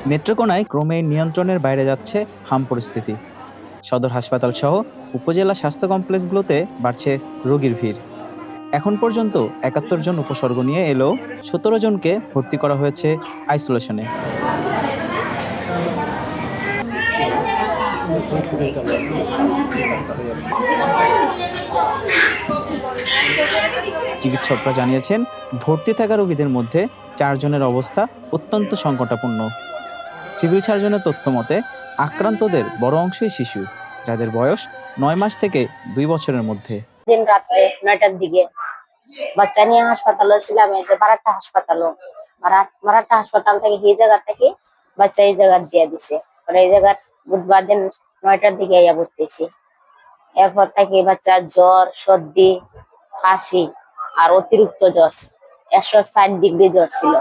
নেত্রকোনায় ক্রমেই নিয়ন্ত্রণের বাইরে যাচ্ছে হাম পরিস্থিতি। সদর হাসপাতাল সহ উপজেলা স্বাস্থ্য কমপ্লেক্সগুলোতে বাড়ছে রোগীর ভিড়। এখন পর্যন্ত ৭১ জন উপসর্গ নিয়ে এলেও ১৭ জনকে ভর্তি করা হয়েছে আইসোলেশনে। চিকিৎসকরা জানিয়েছেন, ভর্তি থাকা রোগীদের মধ্যে ৪ জনের অবস্থা অত্যন্ত সংকটাপন্ন। সিভিল সার্জনের তথ্য মতে আক্রান্তদের বড় অংশই শিশু, যাদের বয়স ৯ মাস থেকে ২ বছরের মধ্যে। দিন রাত্রে ৯টার দিকে বাচ্চা নিয়ে হাসপাতালে ছিলাম, এই যে মারাঠা হাসপাতাল থেকে এই জায়গা থেকে বাচ্চা এই জায়গা দিয়ে দিছে। এই জায়গা বুধবার দিন ৯টার দিকে ইয়া ভর্তিছি। এরপর থেকে বাচ্চা জ্বর, সর্দি, কাশি আর অতিরিক্ত জ্বর, ১৬০ ডিগ্রি জ্বর ছিল।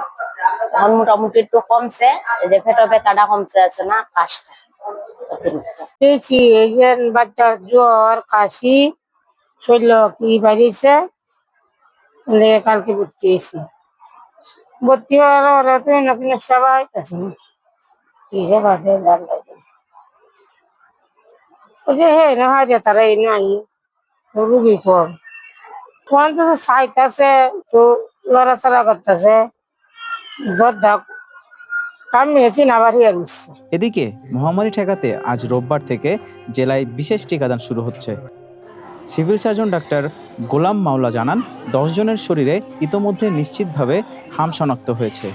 এখন মোটামুটি একটু কমছে, এই যে পেটো ব্যথাটা কমছে, আছে না কাশটা অতিরিক্ত। এই যে বাচ্চার জ্বর, কাশি, শরীর কি বাড়িয়েছে, কালকে ভর্তি হয়েছি। ভর্তি হওয়ার সবাই আছে না, কি যে বাদে ওই যে হে না হয় তারা এই নাই রুগী কম, কোন তো সাইতেছে, তো লড়াচড়া করতেছে, জ্বর ঢাক কামিয়েছি না বাড়িয়ে দিচ্ছে। এদিকে মহামারী ঠেকাতে আজ রোববার থেকে জেলায় বিশেষ টিকাদান শুরু হচ্ছে। সিভিল সার্জন ডাক্তার গোলাম মাওলা জানান, ১০ জনের শরীরে ইতোমধ্যে নিশ্চিতভাবে হাম শনাক্ত হয়েছে।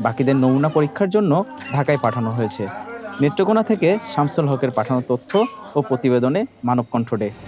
বাকিদের নমুনা পরীক্ষার জন্য ঢাকায় পাঠানো হয়েছে। নেত্রকোনা থেকে শামসুল হকের পাঠানো তথ্য ও প্রতিবেদনে মানবকণ্ঠ ডেস্ক।